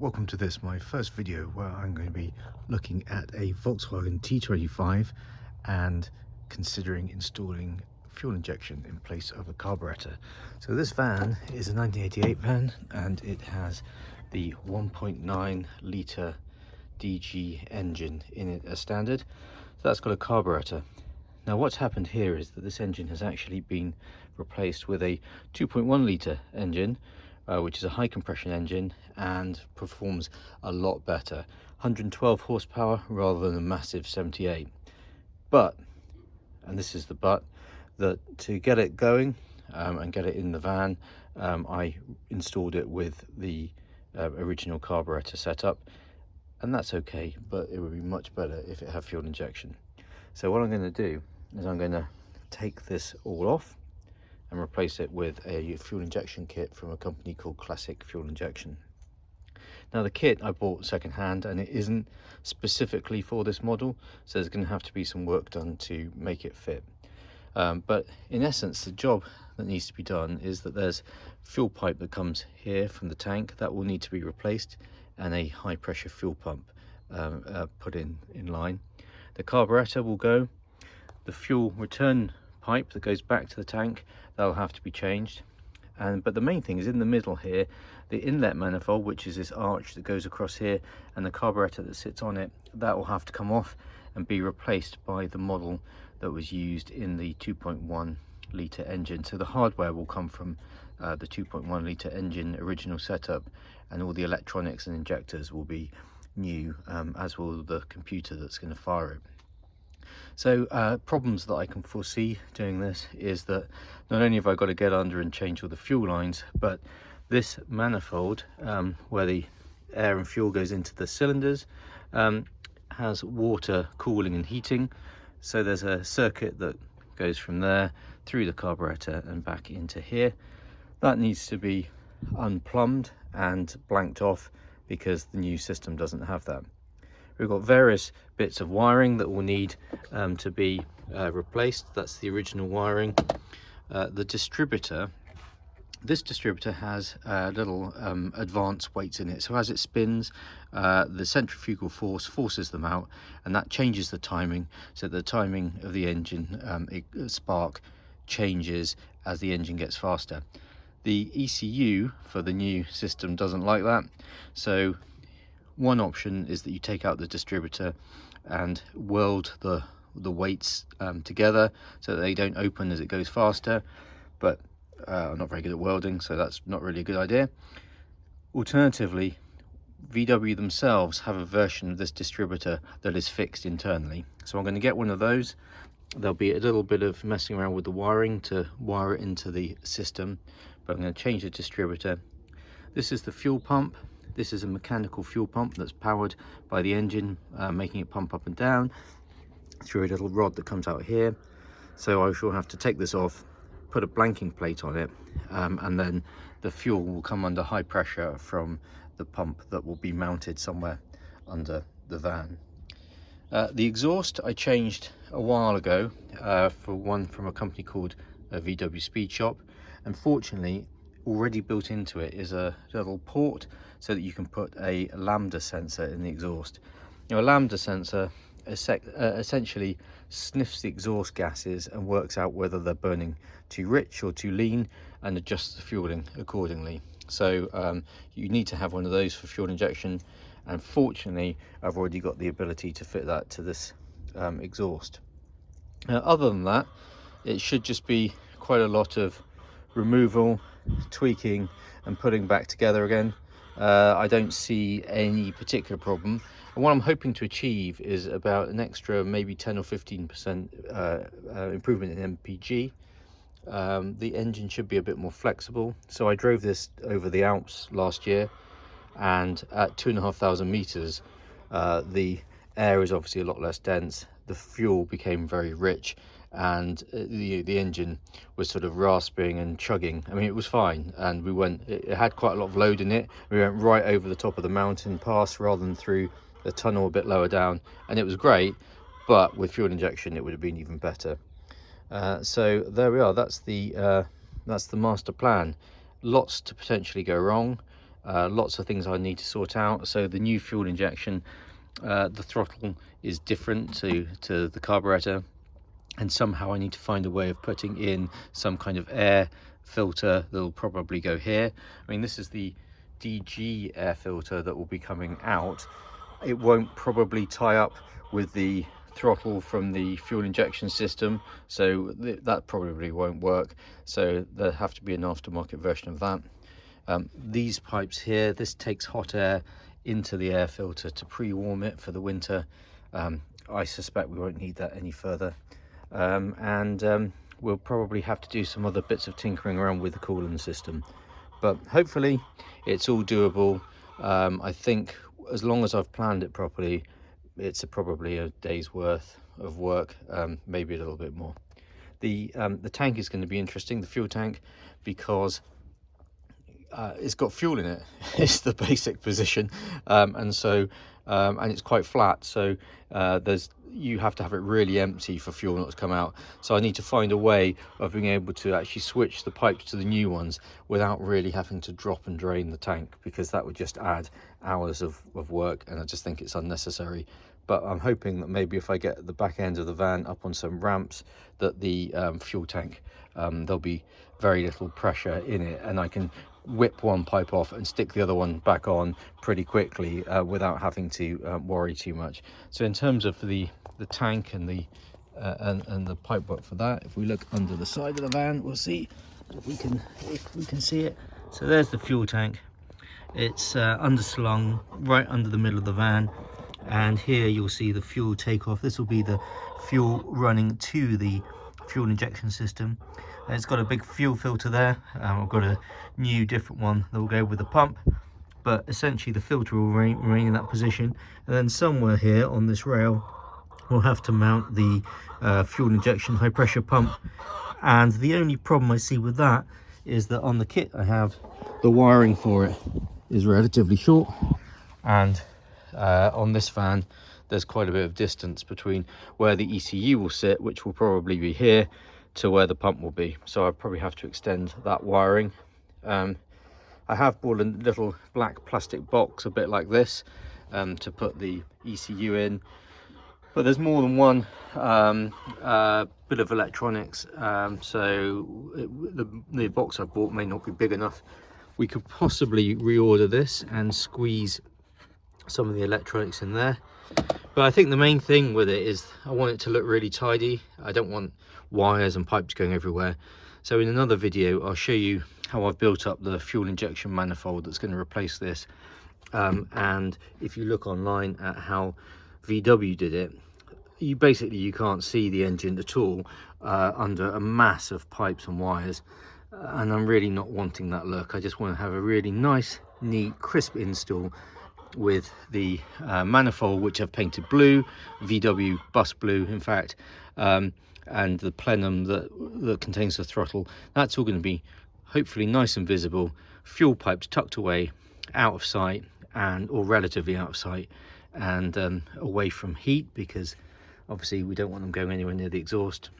Welcome to this, my first video where I'm going to be looking at a Volkswagen T25 and considering installing fuel injection in place of a carburetor. So this van is a 1988 van and it has the 1.9 litre DG engine in it as standard. So that's got a carburetor. Now what's happened here is that this engine has actually been replaced with a 2.1 litre engine, which is a high compression engine and performs a lot better, 112 horsepower rather than a massive 78. But, and this is the but, that to get it going and get it in the van, I installed it with the original carburetor setup, and that's okay, but it would be much better if it had fuel injection. So what I'm going to do is I'm going to take this all off and replace it with a fuel injection kit from a company called Classic Fuel Injection. Now the kit I bought second hand and it isn't specifically for this model, so there's going to have to be some work done to make it fit. But in essence, the job that needs to be done is that there's fuel pipe that comes here from the tank that will need to be replaced, and a high pressure fuel pump put in line. The carburetor will go, the fuel return pipe that goes back to the tank, that'll have to be changed, but the main thing is in the middle here, the inlet manifold, which is this arch that goes across here, and the carburetor that sits on it, that will have to come off and be replaced by the model that was used in the 2.1 litre engine. So the hardware will come from the 2.1 litre engine original setup, and all the electronics and injectors will be new, as will the computer that's going to fire it. So problems that I can foresee doing this is that not only have I got to get under and change all the fuel lines, but this manifold where the air and fuel goes into the cylinders has water cooling and heating. So there's a circuit that goes from there through the carburetor and back into here. That needs to be unplumbed and blanked off because the new system doesn't have that. We've got various bits of wiring that will need to be replaced. That's the original wiring. The distributor, this distributor has little advanced weights in it, so as it spins, the centrifugal force forces them out, and that changes the timing, so the timing of the engine spark changes as the engine gets faster. The ECU for the new system doesn't like that, so one option is that you take out the distributor and weld the weights together so that they don't open as it goes faster, but I'm not very good at welding, so that's not really a good idea. Alternatively, VW themselves have a version of this distributor that is fixed internally, so I'm going to get one of those. There'll be a little bit of messing around with the wiring to wire it into the system, but I'm going to change the distributor. This is the fuel pump. This is a mechanical fuel pump that's powered by the engine, making it pump up and down through a little rod that comes out here. So I shall have to take this off, put a blanking plate on it, and then the fuel will come under high pressure from the pump that will be mounted somewhere under the van. The exhaust I changed a while ago for one from a company called VW Speed Shop. Unfortunately, already built into it is a little port so that you can put a lambda sensor in the exhaust. Now, a lambda sensor essentially sniffs the exhaust gases and works out whether they're burning too rich or too lean and adjusts the fueling accordingly. So you need to have one of those for fuel injection, and fortunately I've already got the ability to fit that to this exhaust. Other than that, it should just be quite a lot of removal, tweaking and putting back together again. I don't see any particular problem, and what I'm hoping to achieve is about an extra maybe 10 or 15% improvement in MPG. The engine should be a bit more flexible. So I drove this over the Alps last year, and at 2,500 meters the air is obviously a lot less dense, the fuel became very rich, and the engine was sort of rasping and chugging. I mean, it was fine, and it had quite a lot of load in it. We went right over the top of the mountain pass rather than through the tunnel a bit lower down, and it was great, but with fuel injection it would have been even better. So there we are. That's the master plan. Lots to potentially go wrong, lots of things I need to sort out. So the new fuel injection, the throttle is different to the carburetor, and somehow I need to find a way of putting in some kind of air filter that'll probably go here. I mean, this is the DG air filter that will be coming out. It won't probably tie up with the throttle from the fuel injection system, so that probably won't work. So there'll have to be an aftermarket version of that. These pipes here, this takes hot air into the air filter to pre-warm it for the winter. I suspect we won't need that any further. We'll probably have to do some other bits of tinkering around with the coolant system, but hopefully it's all doable. I think as long as I've planned it properly, it's probably a day's worth of work, maybe a little bit more. The tank is going to be interesting, the fuel tank, because it's got fuel in it. It's the basic position, and it's quite flat, so you have to have it really empty for fuel not to come out. So I need to find a way of being able to actually switch the pipes to the new ones without really having to drop and drain the tank, because that would just add hours of work, and I just think it's unnecessary. But I'm hoping that maybe if I get the back end of the van up on some ramps, that the fuel tank, there'll be very little pressure in it, and I can whip one pipe off and stick the other one back on pretty quickly without having to worry too much. So in terms of the tank and the pipe work for that, if we look under the side of the van, we'll see if we can see it. So there's the fuel tank. It's underslung right under the middle of the van, and here you'll see the fuel takeoff. This will be the fuel running to the fuel injection system. And it's got a big fuel filter there. I've got a new different one that will go with the pump, but essentially the filter will remain in that position, and then somewhere here on this rail we'll have to mount the fuel injection high pressure pump. And the only problem I see with that is that on the kit I have, the wiring for it is relatively short, and on this van there's quite a bit of distance between where the ECU will sit, which will probably be here, to where the pump will be. So I probably have to extend that wiring. I have bought a little black plastic box a bit like this to put the ECU in, but there's more than one bit of electronics, so the box I've bought may not be big enough. We could possibly reorder this and squeeze some of the electronics in there, but I think the main thing with it is I want it to look really tidy. I don't want wires and pipes going everywhere. So in another video I'll show you how I've built up the fuel injection manifold that's going to replace this, and if you look online at how VW did it, you can't see the engine at all under a mass of pipes and wires, and I'm really not wanting that look. I just want to have a really nice, neat, crisp install with the manifold, which I've painted blue, VW bus blue in fact, and the plenum that contains the throttle. That's all going to be hopefully nice and visible. Fuel pipes tucked away, out of sight, or relatively out of sight, and away from heat, because obviously we don't want them going anywhere near the exhaust.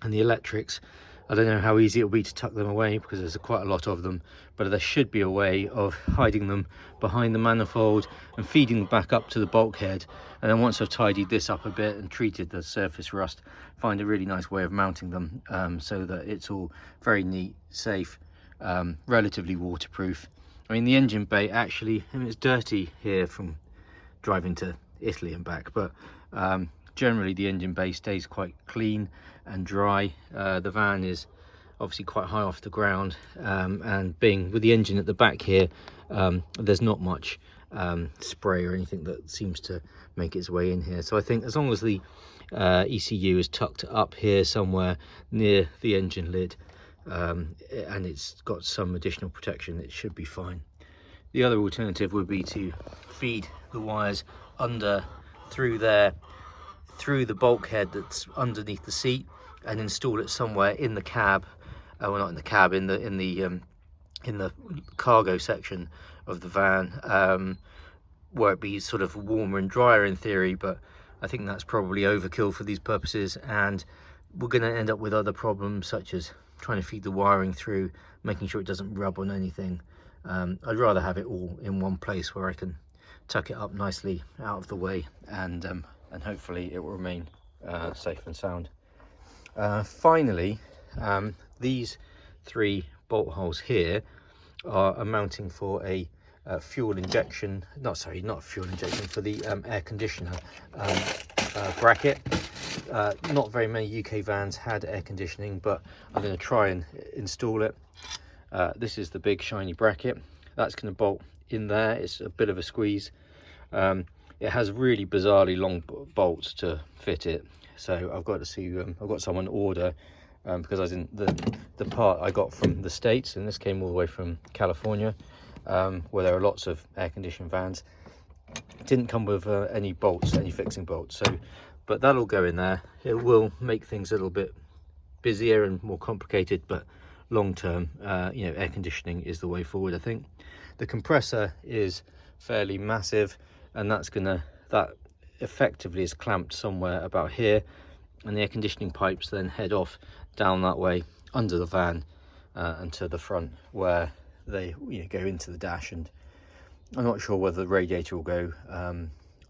And the electrics, I don't know how easy it'll be to tuck them away, because there's quite a lot of them, but there should be a way of hiding them behind the manifold and feeding them back up to the bulkhead. And then once I've tidied this up a bit and treated the surface rust, find a really nice way of mounting them, so that it's all very neat, safe, relatively waterproof. I mean, the engine bay actually, I mean, it's dirty here from driving to Italy and back, but generally the engine bay stays quite clean and dry. The van is obviously quite high off the ground, and being with the engine at the back here, there's not much spray or anything that seems to make its way in here. So I think as long as the ECU is tucked up here somewhere near the engine lid, and it's got some additional protection, it should be fine. The other alternative would be to feed the wires through the bulkhead that's underneath the seat, and install it somewhere in the cab, well, not in the cab, in the cargo section of the van, where it be sort of warmer and drier in theory, but I think that's probably overkill for these purposes, and we're going to end up with other problems, such as trying to feed the wiring through, making sure it doesn't rub on anything, I'd rather have it all in one place where I can tuck it up nicely out of the way, and hopefully it will remain safe and sound. Finally, these 3 bolt holes here are mounting for a fuel injection, not fuel injection, for the air conditioner bracket. Not very many UK vans had air conditioning, but I'm going to try and install it. This is the big shiny bracket that's going to bolt in there. It's a bit of a squeeze. It has really bizarrely long bolts to fit it, so I've got to see, I've got someone order, because I didn't, the part I got from the States, and this came all the way from California, where there are lots of air conditioned vans. It didn't come with any bolts, any fixing bolts, so but that'll go in there. It will make things a little bit busier and more complicated, but long term, you know, air conditioning is the way forward, I think. The compressor is fairly massive, and that effectively is clamped somewhere about here, and the air conditioning pipes then head off down that way under the van and to the front, where they, you know, go into the dash. And I'm not sure whether the radiator will go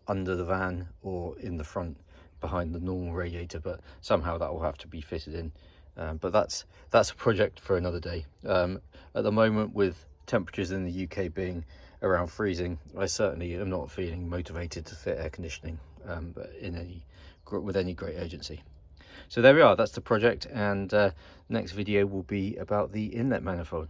under the van or in the front behind the normal radiator, but somehow that will have to be fitted in. But that's a project for another day. At the moment, with temperatures in the UK being around freezing, I certainly am not feeling motivated to fit air conditioning with any great urgency. So there we are, that's the project, and next video will be about the inlet manifold.